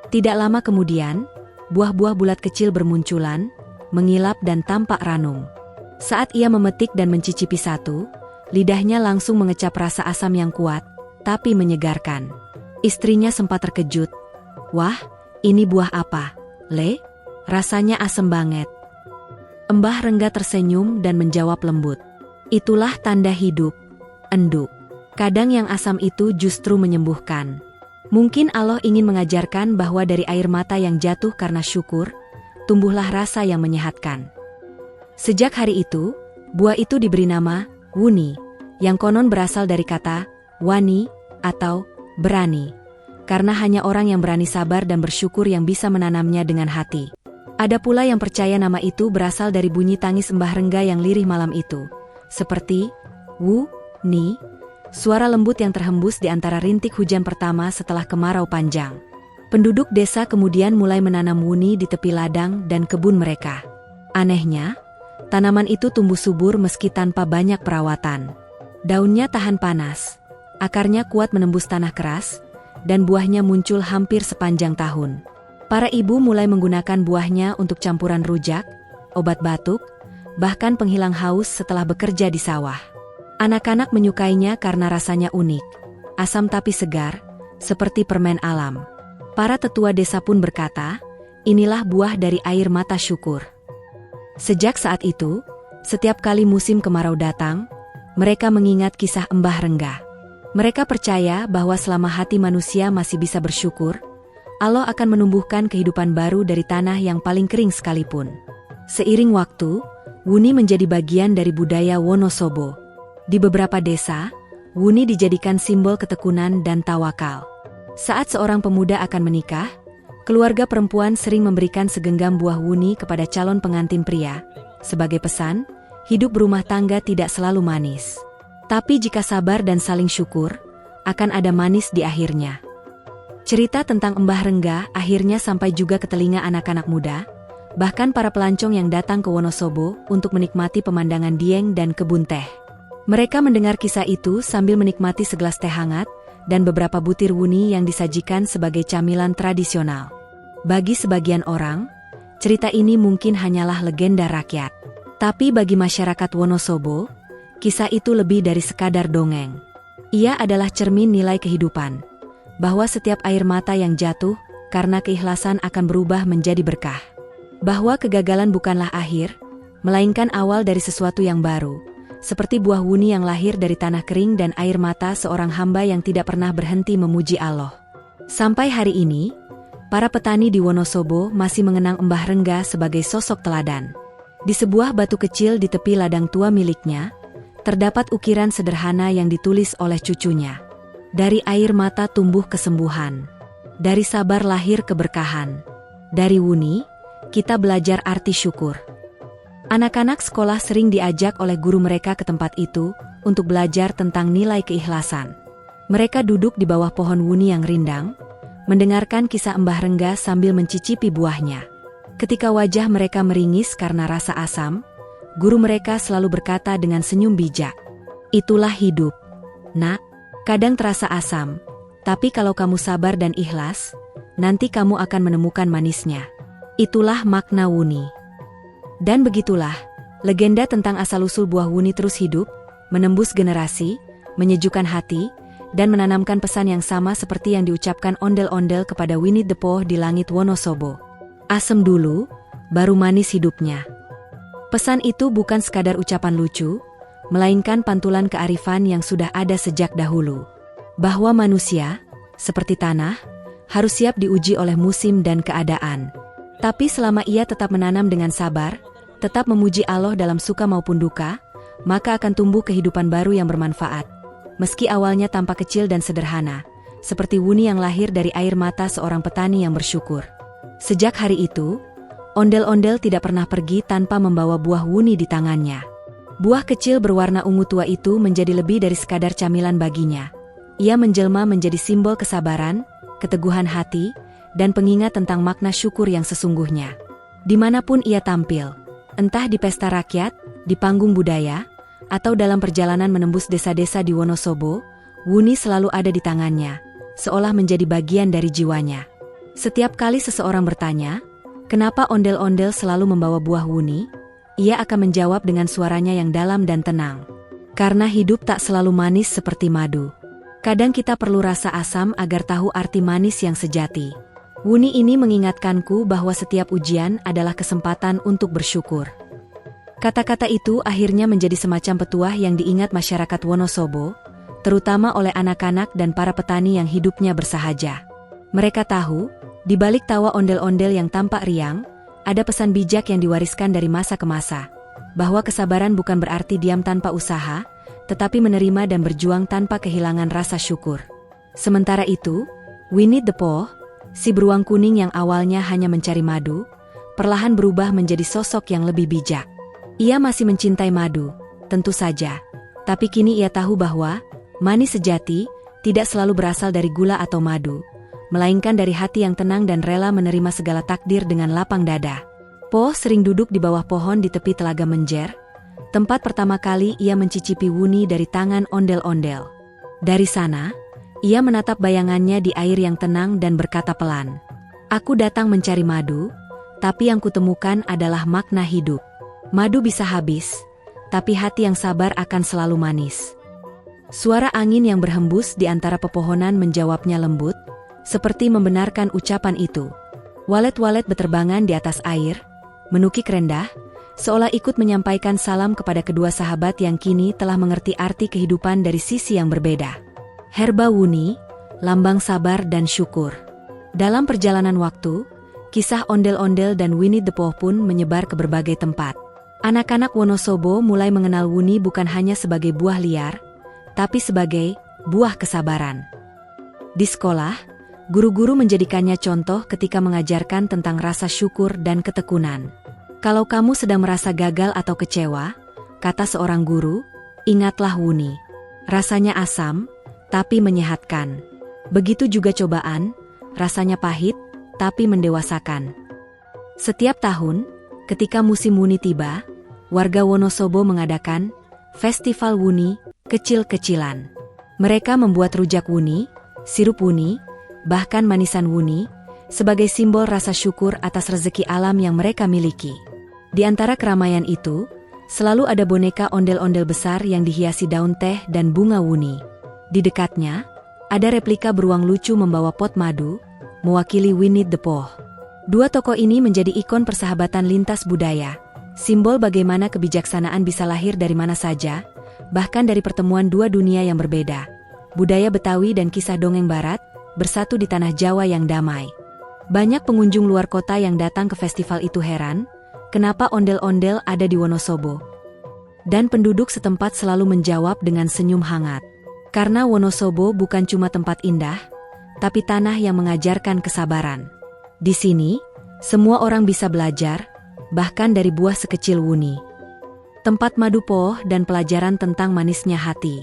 Tidak lama kemudian, buah-buah bulat kecil bermunculan, mengilap dan tampak ranum. Saat ia memetik dan mencicipi satu, lidahnya langsung mengecap rasa asam yang kuat, tapi menyegarkan. Istrinya sempat terkejut. "Wah, ini buah apa, Le? Rasanya asem banget." Mbah Rengga tersenyum dan menjawab lembut, "Itulah tanda hidup, Enduk. Kadang yang asam itu justru menyembuhkan. Mungkin Allah ingin mengajarkan bahwa dari air mata yang jatuh karena syukur, tumbuhlah rasa yang menyehatkan." Sejak hari itu, buah itu diberi nama Wuni, yang konon berasal dari kata wani atau berani. Karena hanya orang yang berani sabar dan bersyukur yang bisa menanamnya dengan hati. Ada pula yang percaya nama itu berasal dari bunyi tangis Mbah Rengga yang lirih malam itu. Seperti wu, ni, suara lembut yang terhembus di antara rintik hujan pertama setelah kemarau panjang. Penduduk desa kemudian mulai menanam wuni di tepi ladang dan kebun mereka. Anehnya, tanaman itu tumbuh subur meski tanpa banyak perawatan. Daunnya tahan panas, akarnya kuat menembus tanah keras, dan buahnya muncul hampir sepanjang tahun. Para ibu mulai menggunakan buahnya untuk campuran rujak, obat batuk, bahkan penghilang haus setelah bekerja di sawah. Anak-anak menyukainya karena rasanya unik, asam tapi segar, seperti permen alam. Para tetua desa pun berkata, inilah buah dari air mata syukur. Sejak saat itu, setiap kali musim kemarau datang, mereka mengingat kisah Mbah Rengga. Mereka percaya bahwa selama hati manusia masih bisa bersyukur, Allah akan menumbuhkan kehidupan baru dari tanah yang paling kering sekalipun. Seiring waktu, wuni menjadi bagian dari budaya Wonosobo. Di beberapa desa, wuni dijadikan simbol ketekunan dan tawakal. Saat seorang pemuda akan menikah, keluarga perempuan sering memberikan segenggam buah wuni kepada calon pengantin pria. Sebagai pesan, hidup berumah tangga tidak selalu manis. Tapi jika sabar dan saling syukur, akan ada manis di akhirnya. Cerita tentang Mbah Rengga akhirnya sampai juga ke telinga anak-anak muda, bahkan para pelancong yang datang ke Wonosobo untuk menikmati pemandangan Dieng dan kebun teh. Mereka mendengar kisah itu sambil menikmati segelas teh hangat dan beberapa butir wuni yang disajikan sebagai camilan tradisional. Bagi sebagian orang, cerita ini mungkin hanyalah legenda rakyat. Tapi bagi masyarakat Wonosobo, kisah itu lebih dari sekadar dongeng. Ia adalah cermin nilai kehidupan, bahwa setiap air mata yang jatuh karena keikhlasan akan berubah menjadi berkah. Bahwa kegagalan bukanlah akhir, melainkan awal dari sesuatu yang baru, seperti buah wuni yang lahir dari tanah kering dan air mata seorang hamba yang tidak pernah berhenti memuji Allah. Sampai hari ini, para petani di Wonosobo masih mengenang Mbah Rengga sebagai sosok teladan. Di sebuah batu kecil di tepi ladang tua miliknya, terdapat ukiran sederhana yang ditulis oleh cucunya. Dari air mata tumbuh kesembuhan. Dari sabar lahir keberkahan. Dari wuni, kita belajar arti syukur. Anak-anak sekolah sering diajak oleh guru mereka ke tempat itu untuk belajar tentang nilai keikhlasan. Mereka duduk di bawah pohon wuni yang rindang, mendengarkan kisah Mbah Rengga sambil mencicipi buahnya. Ketika wajah mereka meringis karena rasa asam, guru mereka selalu berkata dengan senyum bijak, "Itulah hidup, Nak. Kadang terasa asam, tapi kalau kamu sabar dan ikhlas, nanti kamu akan menemukan manisnya. Itulah makna wuni." Dan begitulah, legenda tentang asal-usul buah wuni terus hidup, menembus generasi, menyejukkan hati, dan menanamkan pesan yang sama seperti yang diucapkan ondel-ondel kepada Winnie the Pooh di langit Wonosobo. Asem dulu, baru manis hidupnya. Pesan itu bukan sekadar ucapan lucu, melainkan pantulan kearifan yang sudah ada sejak dahulu. Bahwa manusia, seperti tanah, harus siap diuji oleh musim dan keadaan. Tapi selama ia tetap menanam dengan sabar, tetap memuji Allah dalam suka maupun duka, maka akan tumbuh kehidupan baru yang bermanfaat. Meski awalnya tampak kecil dan sederhana, seperti wuni yang lahir dari air mata seorang petani yang bersyukur. Sejak hari itu, ondel-ondel tidak pernah pergi tanpa membawa buah wuni di tangannya. Buah kecil berwarna ungu tua itu menjadi lebih dari sekadar camilan baginya. Ia menjelma menjadi simbol kesabaran, keteguhan hati, dan pengingat tentang makna syukur yang sesungguhnya. Dimanapun ia tampil, entah di pesta rakyat, di panggung budaya, atau dalam perjalanan menembus desa-desa di Wonosobo, wuni selalu ada di tangannya, seolah menjadi bagian dari jiwanya. Setiap kali seseorang bertanya, kenapa ondel-ondel selalu membawa buah wuni? Ia akan menjawab dengan suaranya yang dalam dan tenang. Karena hidup tak selalu manis seperti madu. Kadang kita perlu rasa asam agar tahu arti manis yang sejati. Wuni ini mengingatkanku bahwa setiap ujian adalah kesempatan untuk bersyukur. Kata-kata itu akhirnya menjadi semacam petuah yang diingat masyarakat Wonosobo, terutama oleh anak-anak dan para petani yang hidupnya bersahaja. Mereka tahu, di balik tawa ondel-ondel yang tampak riang, ada pesan bijak yang diwariskan dari masa ke masa, bahwa kesabaran bukan berarti diam tanpa usaha, tetapi menerima dan berjuang tanpa kehilangan rasa syukur. Sementara itu, Winnie the Pooh, si beruang kuning yang awalnya hanya mencari madu, perlahan berubah menjadi sosok yang lebih bijak. Ia masih mencintai madu, tentu saja, tapi kini ia tahu bahwa manis sejati tidak selalu berasal dari gula atau madu, melainkan dari hati yang tenang dan rela menerima segala takdir dengan lapang dada. Pooh sering duduk di bawah pohon di tepi telaga Menjer, tempat pertama kali ia mencicipi wuni dari tangan ondel-ondel. Dari sana, ia menatap bayangannya di air yang tenang dan berkata pelan, "Aku datang mencari madu, tapi yang kutemukan adalah makna hidup. Madu bisa habis, tapi hati yang sabar akan selalu manis." Suara angin yang berhembus di antara pepohonan menjawabnya lembut, seperti membenarkan ucapan itu. Walet-walet beterbangan di atas air, menukik rendah, seolah ikut menyampaikan salam kepada kedua sahabat yang kini telah mengerti arti kehidupan dari sisi yang berbeda. Herba wuni, lambang sabar dan syukur. Dalam perjalanan waktu, kisah ondel-ondel dan Winnie the Pooh pun menyebar ke berbagai tempat. Anak-anak Wonosobo mulai mengenal wuni bukan hanya sebagai buah liar, tapi sebagai buah kesabaran. Di sekolah, guru-guru menjadikannya contoh ketika mengajarkan tentang rasa syukur dan ketekunan. Kalau kamu sedang merasa gagal atau kecewa, kata seorang guru, ingatlah wuni. Rasanya asam, tapi menyehatkan. Begitu juga cobaan, rasanya pahit, tapi mendewasakan. Setiap tahun, ketika musim wuni tiba, warga Wonosobo mengadakan festival wuni kecil-kecilan. Mereka membuat rujak wuni, sirup wuni, bahkan manisan wuni, sebagai simbol rasa syukur atas rezeki alam yang mereka miliki. Di antara keramaian itu, selalu ada boneka ondel-ondel besar yang dihiasi daun teh dan bunga wuni. Di dekatnya, Ada replika beruang lucu membawa pot madu, mewakili Winnie the Pooh. Dua tokoh ini menjadi ikon persahabatan lintas budaya, simbol bagaimana kebijaksanaan bisa lahir dari mana saja, bahkan dari pertemuan dua dunia yang berbeda. Budaya Betawi dan kisah dongeng Barat bersatu di tanah Jawa yang damai. Banyak pengunjung luar kota yang datang ke festival itu heran, kenapa ondel-ondel ada di Wonosobo. Dan penduduk setempat selalu menjawab dengan senyum hangat. Karena Wonosobo bukan cuma tempat indah, tapi tanah yang mengajarkan kesabaran. Di sini, semua orang bisa belajar, bahkan dari buah sekecil wuni. Tempat madu Pooh dan pelajaran tentang manisnya hati.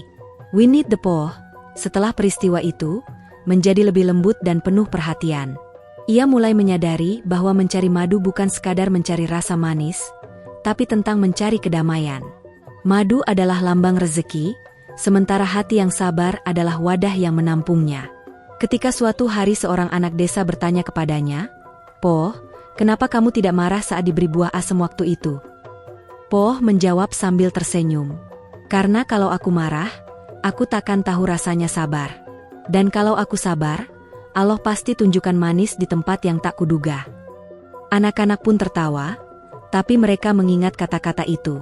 Winnie the Pooh, setelah peristiwa itu, menjadi lebih lembut dan penuh perhatian. Ia mulai menyadari bahwa mencari madu bukan sekadar mencari rasa manis, tapi tentang mencari kedamaian. Madu adalah lambang rezeki, sementara hati yang sabar adalah wadah yang menampungnya. Ketika suatu hari seorang anak desa bertanya kepadanya, "Pooh, kenapa kamu tidak marah saat diberi buah asem waktu itu?" Pooh menjawab sambil tersenyum, "Karena kalau aku marah, aku takkan tahu rasanya sabar. Dan kalau aku sabar, Allah pasti tunjukkan manis di tempat yang tak kuduga." Anak-anak pun tertawa, tapi mereka mengingat kata-kata itu.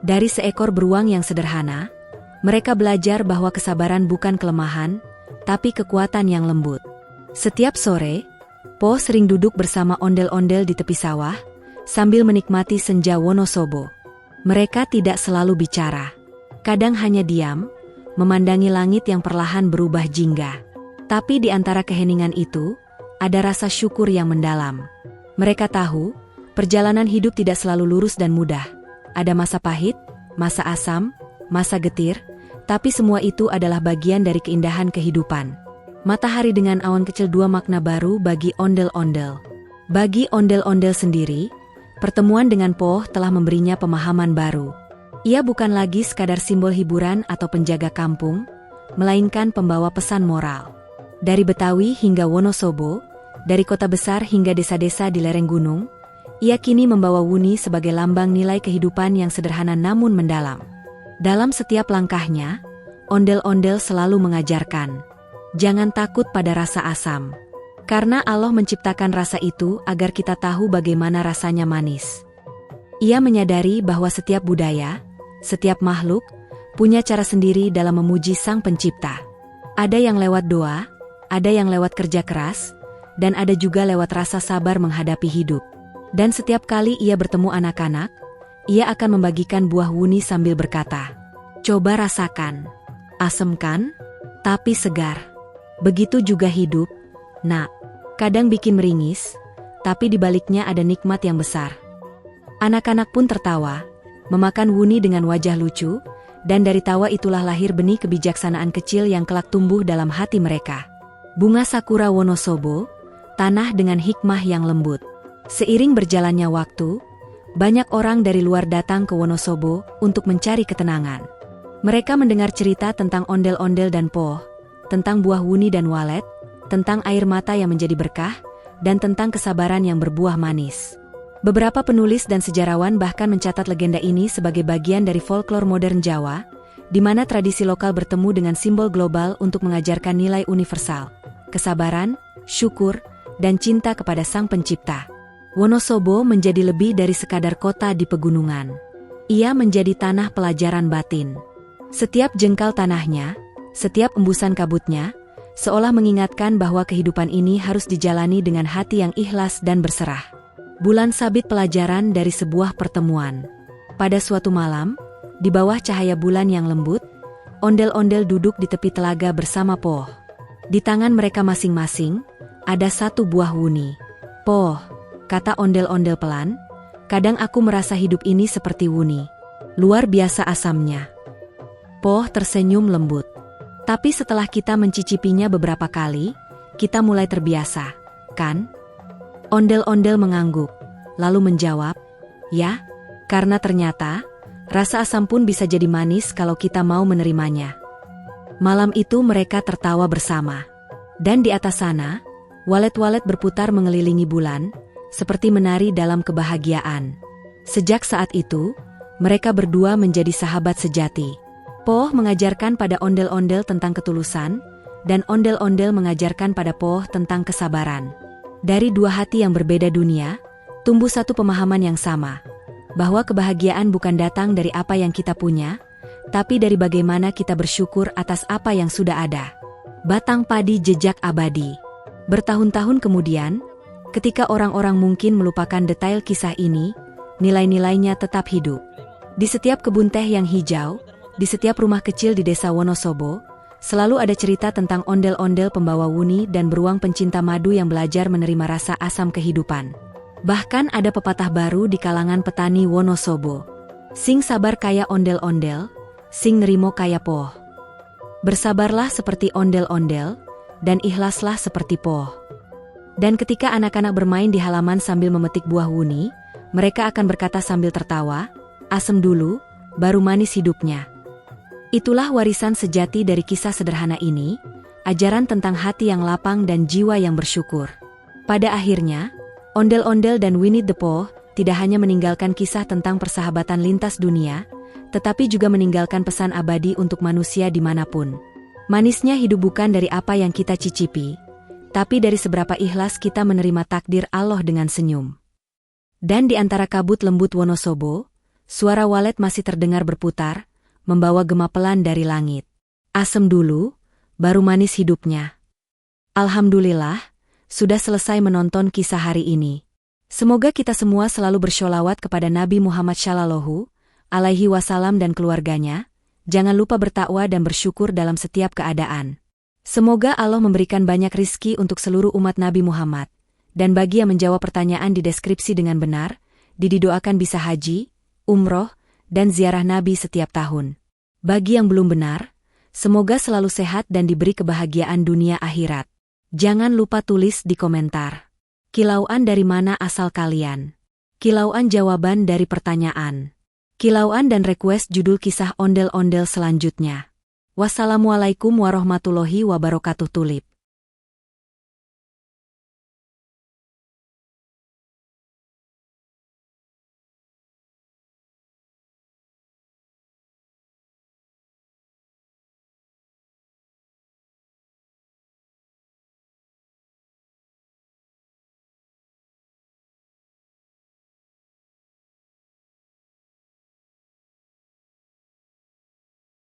Dari seekor beruang yang sederhana, mereka belajar bahwa kesabaran bukan kelemahan, tapi kekuatan yang lembut. Setiap sore, Pooh sering duduk bersama ondel-ondel di tepi sawah, sambil menikmati senja Wonosobo. Mereka tidak selalu bicara. Kadang hanya diam, memandangi langit yang perlahan berubah jingga. Tapi di antara keheningan itu, ada rasa syukur yang mendalam. Mereka tahu, perjalanan hidup tidak selalu lurus dan mudah. Ada masa pahit, masa asam, masa getir, tapi semua itu adalah bagian dari keindahan kehidupan. Matahari dengan awan kecil, dua makna baru bagi ondel-ondel. Bagi ondel-ondel sendiri, pertemuan dengan Pooh telah memberinya pemahaman baru. Ia bukan lagi sekadar simbol hiburan atau penjaga kampung, melainkan pembawa pesan moral. Dari Betawi hingga Wonosobo, dari kota besar hingga desa-desa di lereng gunung, ia kini membawa Wuni sebagai lambang nilai kehidupan yang sederhana namun mendalam. Dalam setiap langkahnya, ondel-ondel selalu mengajarkan, jangan takut pada rasa asam. Karena Allah menciptakan rasa itu agar kita tahu bagaimana rasanya manis. Ia menyadari bahwa setiap budaya, setiap makhluk, punya cara sendiri dalam memuji Sang Pencipta. Ada yang lewat doa, ada yang lewat kerja keras, dan ada juga lewat rasa sabar menghadapi hidup. Dan setiap kali ia bertemu anak-anak, ia akan membagikan buah wuni sambil berkata, "Coba rasakan. Asem kan? Tapi segar. Begitu juga hidup, nak. Kadang bikin meringis, tapi di baliknya ada nikmat yang besar." Anak-anak pun tertawa, memakan wuni dengan wajah lucu, dan dari tawa itulah lahir benih kebijaksanaan kecil yang kelak tumbuh dalam hati mereka. Bunga sakura Wonosobo, tanah dengan hikmah yang lembut. Seiring berjalannya waktu, banyak orang dari luar datang ke Wonosobo untuk mencari ketenangan. Mereka mendengar cerita tentang ondel-ondel dan Pooh, tentang buah wuni dan walet, tentang air mata yang menjadi berkah, dan tentang kesabaran yang berbuah manis. Beberapa penulis dan sejarawan bahkan mencatat legenda ini sebagai bagian dari folklore modern Jawa, di mana tradisi lokal bertemu dengan simbol global untuk mengajarkan nilai universal, kesabaran, syukur, dan cinta kepada Sang Pencipta. Wonosobo menjadi lebih dari sekadar kota di pegunungan. Ia menjadi tanah pelajaran batin. Setiap jengkal tanahnya, setiap embusan kabutnya, seolah mengingatkan bahwa kehidupan ini harus dijalani dengan hati yang ikhlas dan berserah. Bulan sabit pelajaran dari sebuah pertemuan. Pada suatu malam, di bawah cahaya bulan yang lembut, ondel-ondel duduk di tepi telaga bersama Pooh. Di tangan mereka masing-masing, ada satu buah wuni. "Pooh," kata ondel-ondel pelan, "kadang aku merasa hidup ini seperti wuni. Luar biasa asamnya." Pooh tersenyum lembut. "Tapi setelah kita mencicipinya beberapa kali, kita mulai terbiasa, kan?" Ondel-ondel mengangguk, lalu menjawab, "Ya, karena ternyata, rasa asam pun bisa jadi manis kalau kita mau menerimanya." Malam itu mereka tertawa bersama. Dan di atas sana, walet-walet berputar mengelilingi bulan, seperti menari dalam kebahagiaan. Sejak saat itu, mereka berdua menjadi sahabat sejati. Pooh mengajarkan pada ondel-ondel tentang ketulusan, dan ondel-ondel mengajarkan pada Po tentang kesabaran. Dari dua hati yang berbeda dunia, tumbuh satu pemahaman yang sama, bahwa kebahagiaan bukan datang dari apa yang kita punya, tapi dari bagaimana kita bersyukur atas apa yang sudah ada. Batang padi jejak abadi. Bertahun-tahun kemudian, ketika orang-orang mungkin melupakan detail kisah ini, nilai-nilainya tetap hidup. Di setiap kebun teh yang hijau, di setiap rumah kecil di desa Wonosobo, selalu ada cerita tentang ondel-ondel pembawa wuni dan beruang pencinta madu yang belajar menerima rasa asam kehidupan. Bahkan ada pepatah baru di kalangan petani Wonosobo. Sing sabar kaya ondel-ondel, sing nerimo kaya poh. Bersabarlah seperti ondel-ondel, dan ikhlaslah seperti poh. Dan ketika anak-anak bermain di halaman sambil memetik buah wuni, mereka akan berkata sambil tertawa, asem dulu, baru manis hidupnya. Itulah warisan sejati dari kisah sederhana ini, ajaran tentang hati yang lapang dan jiwa yang bersyukur. Pada akhirnya, ondel-ondel dan Winnie the Pooh tidak hanya meninggalkan kisah tentang persahabatan lintas dunia, tetapi juga meninggalkan pesan abadi untuk manusia dimanapun. Manisnya hidup bukan dari apa yang kita cicipi, tapi dari seberapa ikhlas kita menerima takdir Allah dengan senyum. Dan di antara kabut lembut Wonosobo, suara walet masih terdengar berputar, membawa gema pelan dari langit. Asem dulu, baru manis hidupnya. Alhamdulillah, sudah selesai menonton kisah hari ini. Semoga kita semua selalu bersholawat kepada Nabi Muhammad Shallallahu Alaihi Wasallam dan keluarganya. Jangan lupa bertakwa dan bersyukur dalam setiap keadaan. Semoga Allah memberikan banyak rizki untuk seluruh umat Nabi Muhammad. Dan bagi yang menjawab pertanyaan di deskripsi dengan benar, didoakan bisa haji, umroh, dan ziarah Nabi setiap tahun. Bagi yang belum benar, semoga selalu sehat dan diberi kebahagiaan dunia akhirat. Jangan lupa tulis di komentar. Kilauan dari mana asal kalian? Kilauan jawaban dari pertanyaan. Kilauan dan request judul kisah ondel-ondel selanjutnya. Wassalamualaikum warahmatullahi wabarakatuh. Tulip.